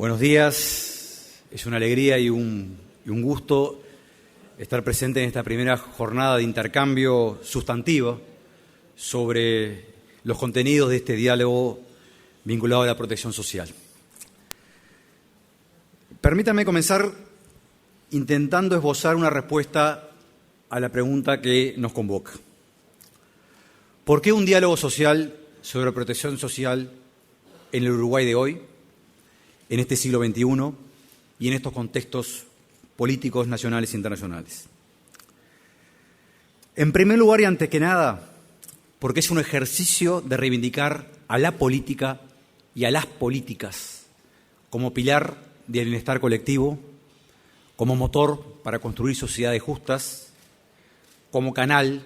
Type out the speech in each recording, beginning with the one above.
Buenos días, es una alegría y un gusto estar presente en esta primera jornada de intercambio sustantivo sobre los contenidos de este diálogo vinculado a la protección social. Permítanme comenzar intentando esbozar una respuesta a la pregunta que nos convoca. ¿Por qué un diálogo social sobre protección social en el Uruguay de hoy, en este siglo XXI y en estos contextos políticos nacionales e internacionales? En primer lugar y antes que nada, porque es un ejercicio de reivindicar a la política y a las políticas como pilar del bienestar colectivo, como motor para construir sociedades justas, como canal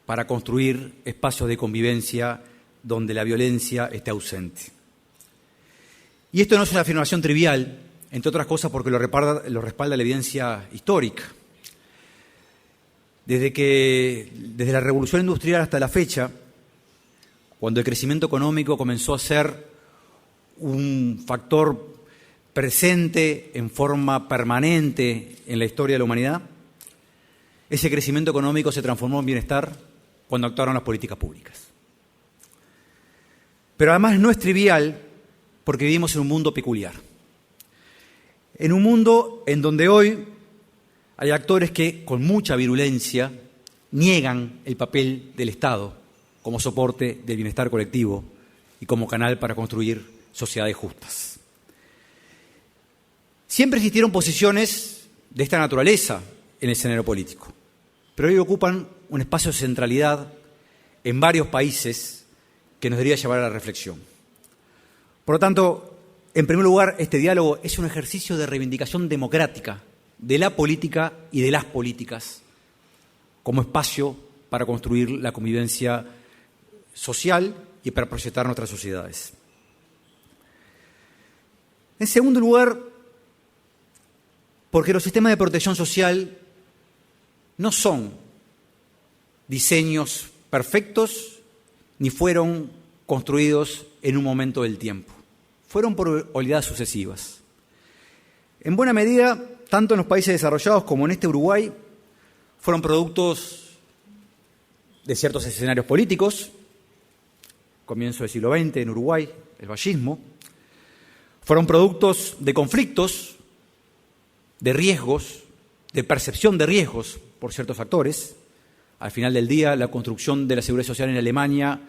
para construir espacios de convivencia donde la violencia esté ausente. Y esto no es una afirmación trivial, entre otras cosas porque lo respalda la evidencia histórica. Desde la Revolución Industrial hasta la fecha, cuando el crecimiento económico comenzó a ser un factor presente en forma permanente en la historia de la humanidad, ese crecimiento económico se transformó en bienestar cuando actuaron las políticas públicas. Pero además no es trivial porque vivimos en un mundo peculiar. En un mundo en donde hoy hay actores que, con mucha virulencia, niegan el papel del Estado como soporte del bienestar colectivo y como canal para construir sociedades justas. Siempre existieron posiciones de esta naturaleza en el escenario político, pero hoy ocupan un espacio de centralidad en varios países que nos debería llevar a la reflexión. Por lo tanto, en primer lugar, este diálogo es un ejercicio de reivindicación democrática de la política y de las políticas como espacio para construir la convivencia social y para proyectar nuestras sociedades. En segundo lugar, porque los sistemas de protección social no son diseños perfectos ni fueron construidos en un momento del tiempo. Fueron por oleadas sucesivas. En buena medida, tanto en los países desarrollados como en este Uruguay, fueron productos de ciertos escenarios políticos, comienzo del siglo XX en Uruguay, el vallismo, fueron productos de conflictos, de riesgos, de percepción de riesgos por ciertos actores. Al final del día, la construcción de la seguridad social en Alemania,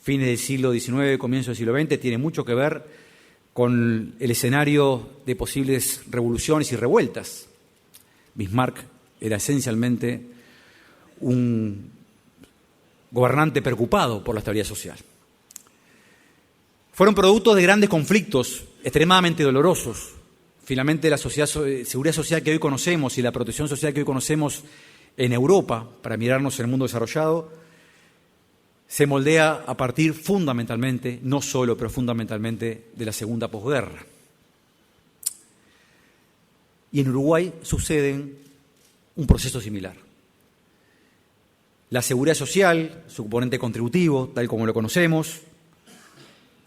fines del siglo XIX, comienzo del siglo XX, tiene mucho que ver con el escenario de posibles revoluciones y revueltas. Bismarck era esencialmente un gobernante preocupado por la estabilidad social. Fueron productos de grandes conflictos extremadamente dolorosos. Finalmente, la seguridad social que hoy conocemos y la protección social que hoy conocemos en Europa, para mirarnos en el mundo desarrollado, se moldea a partir fundamentalmente, no solo, pero fundamentalmente, de la segunda posguerra. Y en Uruguay sucede un proceso similar. La seguridad social, su componente contributivo, tal como lo conocemos,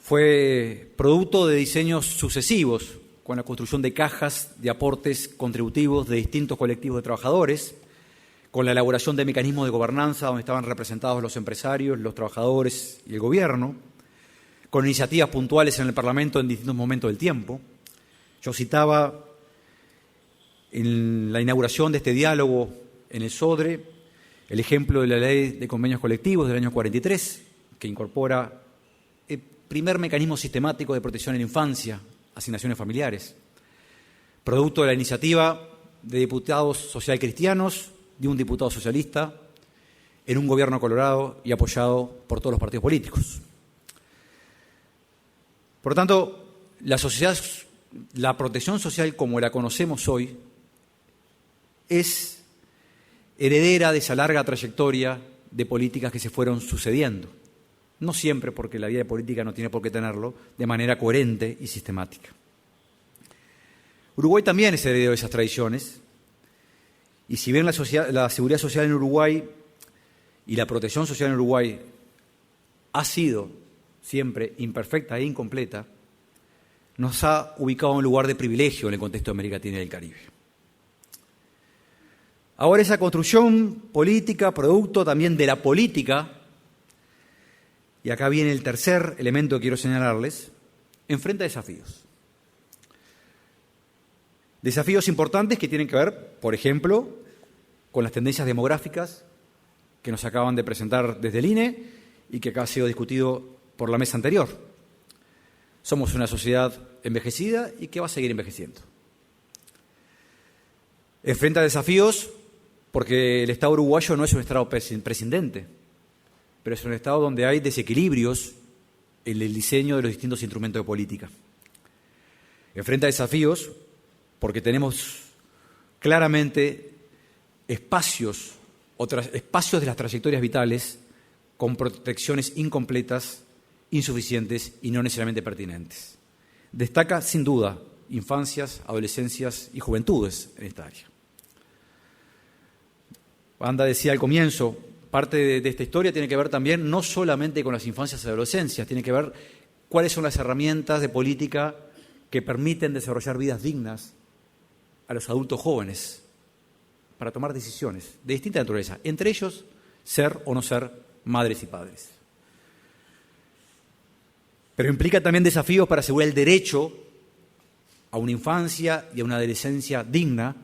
fue producto de diseños sucesivos, con la construcción de cajas de aportes contributivos de distintos colectivos de trabajadores, con la elaboración de mecanismos de gobernanza donde estaban representados los empresarios, los trabajadores y el gobierno, con iniciativas puntuales en el Parlamento en distintos momentos del tiempo. Yo citaba en la inauguración de este diálogo en el Sodre el ejemplo de la Ley de Convenios Colectivos del año 43, que incorpora el primer mecanismo sistemático de protección en la infancia, asignaciones familiares, producto de la iniciativa de diputados socialcristianos, de un diputado socialista, en un gobierno colorado y apoyado por todos los partidos políticos. Por lo tanto, la protección social como la conocemos hoy es heredera de esa larga trayectoria de políticas que se fueron sucediendo. No siempre, porque la vida política no tiene por qué tenerlo, de manera coherente y sistemática. Uruguay también es heredero de esas tradiciones, y si bien la seguridad social en Uruguay y la protección social en Uruguay ha sido siempre imperfecta e incompleta, nos ha ubicado en un lugar de privilegio en el contexto de América Latina y del Caribe. Ahora esa construcción política, producto también de la política, y acá viene el tercer elemento que quiero señalarles, enfrenta desafíos. Desafíos importantes que tienen que ver, por ejemplo, con las tendencias demográficas que nos acaban de presentar desde el INE y que acá ha sido discutido por la mesa anterior. Somos una sociedad envejecida y que va a seguir envejeciendo. Enfrenta desafíos porque el Estado uruguayo no es un Estado prescindente, pero es un Estado donde hay desequilibrios en el diseño de los distintos instrumentos de política. Enfrenta desafíos porque tenemos claramente espacios de las trayectorias vitales con protecciones incompletas, insuficientes y no necesariamente pertinentes. Destaca, sin duda, infancias, adolescencias y juventudes en esta área. Wanda decía al comienzo, parte de esta historia tiene que ver también no solamente con las infancias y adolescencias, tiene que ver cuáles son las herramientas de política que permiten desarrollar vidas dignas a los adultos jóvenes para tomar decisiones de distinta naturaleza, entre ellos ser o no ser madres y padres. Pero implica también desafíos para asegurar el derecho a una infancia y a una adolescencia digna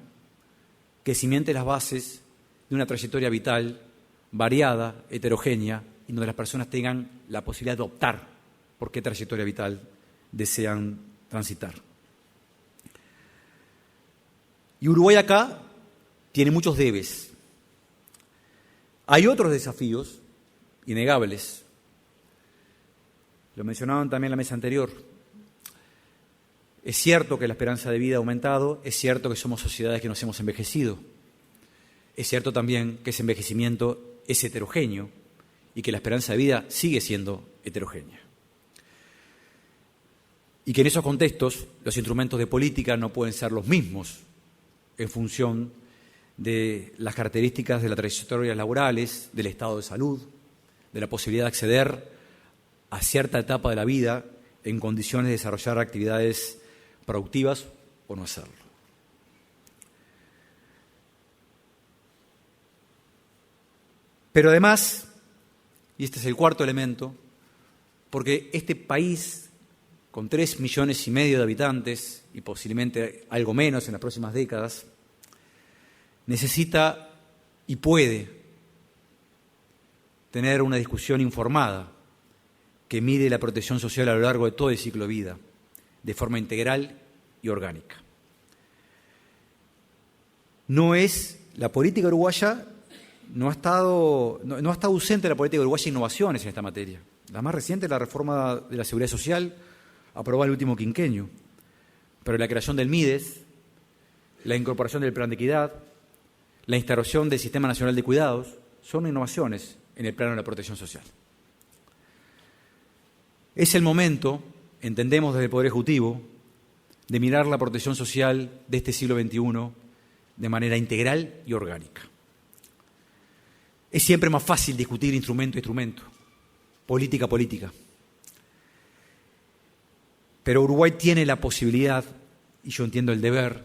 que cimente las bases de una trayectoria vital variada, heterogénea, y donde las personas tengan la posibilidad de optar por qué trayectoria vital desean transitar. Y Uruguay acá tiene muchos debes. Hay otros desafíos innegables. Lo mencionaban también en la mesa anterior. Es cierto que la esperanza de vida ha aumentado, es cierto que somos sociedades que nos hemos envejecido. Es cierto también que ese envejecimiento es heterogéneo y que la esperanza de vida sigue siendo heterogénea. Y que en esos contextos los instrumentos de política no pueden ser los mismos en función de las características de las trayectorias laborales, del estado de salud, de la posibilidad de acceder a cierta etapa de la vida en condiciones de desarrollar actividades productivas o no hacerlo. Pero además, y este es el cuarto elemento, porque este país con 3,5 millones de habitantes y posiblemente algo menos en las próximas décadas, necesita y puede tener una discusión informada que mide la protección social a lo largo de todo el ciclo de vida, de forma integral y orgánica. La política uruguaya no ha estado ausente de la política uruguaya innovaciones en esta materia. La más reciente es la reforma de la Seguridad Social, aprobada el último quinquenio, pero la creación del MIDES, la incorporación del Plan de Equidad, la instauración del Sistema Nacional de Cuidados, son innovaciones en el plano de la protección social. Es el momento, entendemos desde el Poder Ejecutivo, de mirar la protección social de este siglo XXI de manera integral y orgánica. Es siempre más fácil discutir instrumento a instrumento, política a política. Pero Uruguay tiene la posibilidad, y yo entiendo el deber,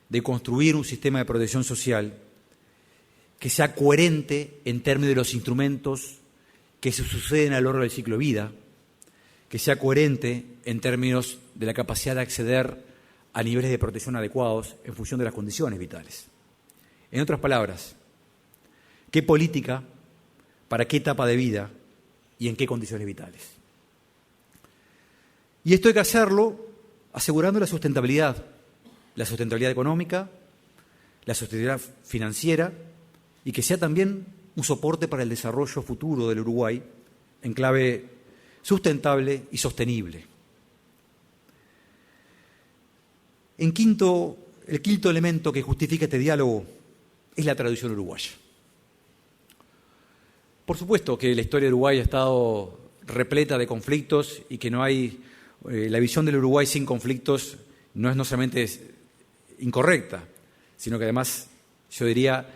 de construir un sistema de protección social que sea coherente en términos de los instrumentos que se suceden a lo largo del ciclo de vida, que sea coherente en términos de la capacidad de acceder a niveles de protección adecuados en función de las condiciones vitales. En otras palabras, ¿qué política, para qué etapa de vida y en qué condiciones vitales? Y esto hay que hacerlo asegurando la sustentabilidad económica, la sostenibilidad financiera y que sea también un soporte para el desarrollo futuro del Uruguay en clave sustentable y sostenible. El quinto elemento que justifica este diálogo es la tradición uruguaya. Por supuesto que la historia de Uruguay ha estado repleta de conflictos y que no hay la visión del Uruguay sin conflictos no es no solamente incorrecta, sino que además, yo diría,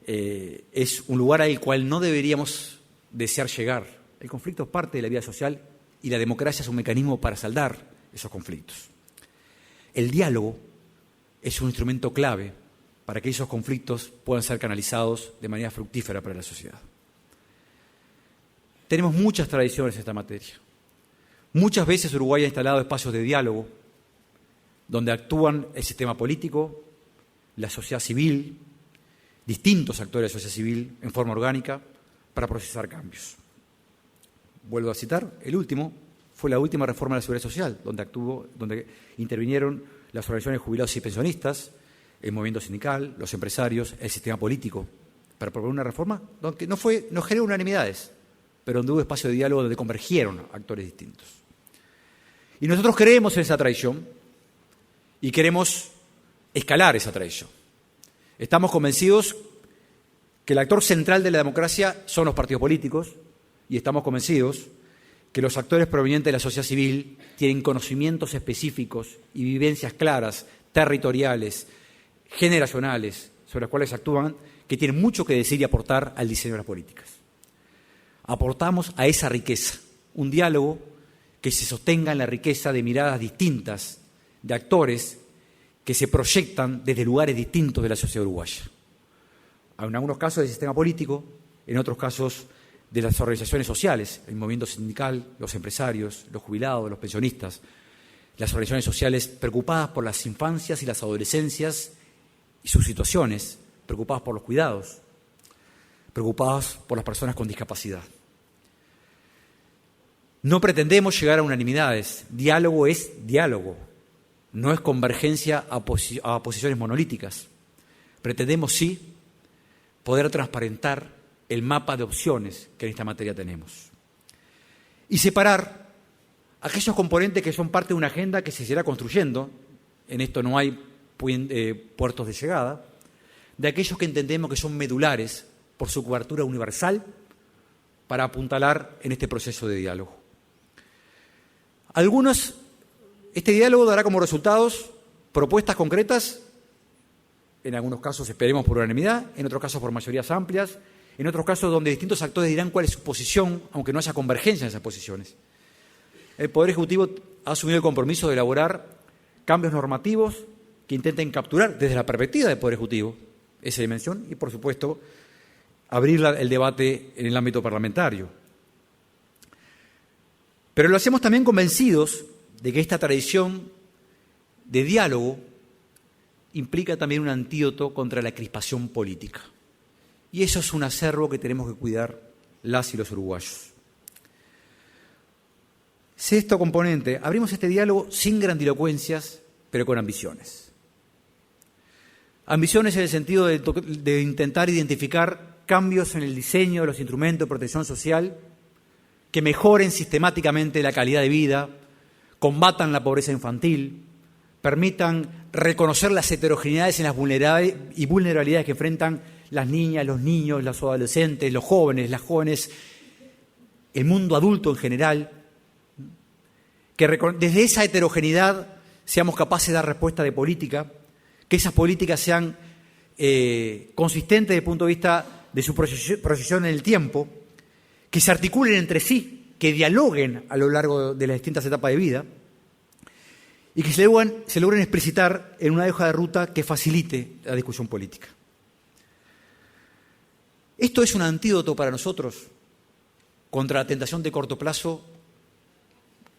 es un lugar al cual no deberíamos desear llegar. El conflicto es parte de la vida social y la democracia es un mecanismo para saldar esos conflictos. El diálogo es un instrumento clave para que esos conflictos puedan ser canalizados de manera fructífera para la sociedad. Tenemos muchas tradiciones en esta materia. Muchas veces Uruguay ha instalado espacios de diálogo donde actúan el sistema político, la sociedad civil, distintos actores de la sociedad civil en forma orgánica para procesar cambios. Vuelvo a citar, el último fue la última reforma de la Seguridad Social, donde intervinieron las organizaciones de jubilados y pensionistas, el movimiento sindical, los empresarios, el sistema político, para proponer una reforma donde no generó unanimidades, pero donde hubo espacio de diálogo donde convergieron actores distintos. Y nosotros creemos en esa tradición y queremos escalar esa tradición. Estamos convencidos que el actor central de la democracia son los partidos políticos y estamos convencidos que los actores provenientes de la sociedad civil tienen conocimientos específicos y vivencias claras, territoriales, generacionales, sobre las cuales actúan, que tienen mucho que decir y aportar al diseño de las políticas. Aportamos a esa riqueza, un diálogo que se sostenga en la riqueza de miradas distintas, de actores que se proyectan desde lugares distintos de la sociedad uruguaya. En algunos casos del sistema político, en otros casos de las organizaciones sociales, el movimiento sindical, los empresarios, los jubilados, los pensionistas, las organizaciones sociales preocupadas por las infancias y las adolescencias y sus situaciones, preocupadas por los cuidados, preocupadas por las personas con discapacidad. No pretendemos llegar a unanimidades. Diálogo es diálogo, no es convergencia a posiciones monolíticas. Pretendemos, sí, poder transparentar el mapa de opciones que en esta materia tenemos. Y separar aquellos componentes que son parte de una agenda que se seguirá construyendo, en esto no hay puertos de llegada, de aquellos que entendemos que son medulares por su cobertura universal para apuntalar en este proceso de diálogo. Este diálogo dará como resultados propuestas concretas, en algunos casos esperemos por unanimidad, en otros casos por mayorías amplias, en otros casos donde distintos actores dirán cuál es su posición, aunque no haya convergencia en esas posiciones. El Poder Ejecutivo ha asumido el compromiso de elaborar cambios normativos que intenten capturar desde la perspectiva del Poder Ejecutivo esa dimensión y, por supuesto, abrir el debate en el ámbito parlamentario. Pero lo hacemos también convencidos de que esta tradición de diálogo implica también un antídoto contra la crispación política. Y eso es un acervo que tenemos que cuidar las y los uruguayos. Sexto componente, abrimos este diálogo sin grandilocuencias, pero con ambiciones. Ambiciones en el sentido de intentar identificar cambios en el diseño de los instrumentos de protección social que mejoren sistemáticamente la calidad de vida, combatan la pobreza infantil, permitan reconocer las heterogeneidades en las vulnerabilidades que enfrentan las niñas, los niños, los adolescentes, los jóvenes, las jóvenes, el mundo adulto en general, que desde esa heterogeneidad seamos capaces de dar respuesta de política, que esas políticas sean consistentes desde el punto de vista de su proyección en el tiempo, que se articulen entre sí, que dialoguen a lo largo de las distintas etapas de vida y que se logren explicitar en una hoja de ruta que facilite la discusión política. Esto es un antídoto para nosotros contra la tentación de corto plazo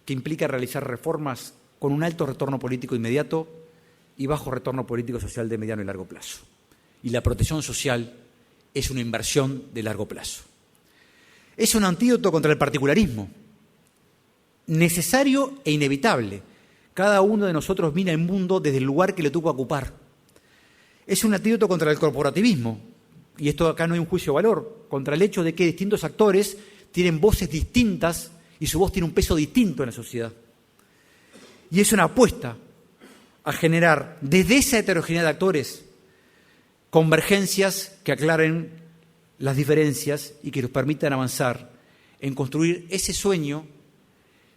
que implica realizar reformas con un alto retorno político inmediato y bajo retorno político social de mediano y largo plazo. Y la protección social es una inversión de largo plazo. Es un antídoto contra el particularismo, necesario e inevitable. Cada uno de nosotros mira el mundo desde el lugar que le toca ocupar. Es un antídoto contra el corporativismo, y esto acá no hay un juicio de valor, contra el hecho de que distintos actores tienen voces distintas y su voz tiene un peso distinto en la sociedad. Y es una apuesta a generar desde esa heterogeneidad de actores convergencias que aclaren las diferencias y que nos permitan avanzar en construir ese sueño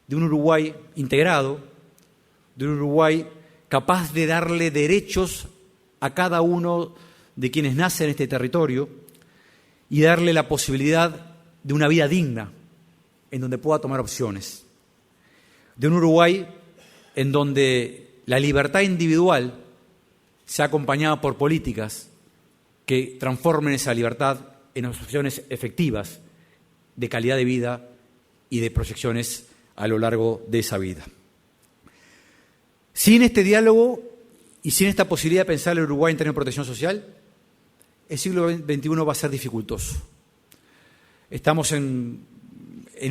de un Uruguay integrado, de un Uruguay capaz de darle derechos a cada uno de quienes nacen en este territorio y darle la posibilidad de una vida digna en donde pueda tomar opciones. De un Uruguay en donde la libertad individual sea acompañada por políticas que transformen esa libertad en opciones efectivas de calidad de vida y de proyecciones a lo largo de esa vida. Sin este diálogo y sin esta posibilidad de pensar el Uruguay en términos de protección social, el siglo XXI va a ser dificultoso. Estamos en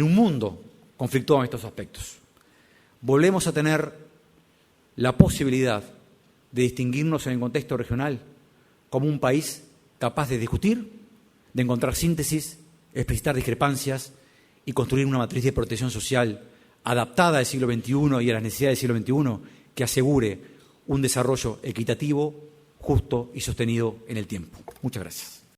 un mundo conflictuado en estos aspectos. Volvemos a tener la posibilidad de distinguirnos en el contexto regional como un país capaz de discutir, de encontrar síntesis, explicitar discrepancias y construir una matriz de protección social adaptada al siglo XXI y a las necesidades del siglo XXI que asegure un desarrollo equitativo, justo y sostenido en el tiempo. Muchas gracias.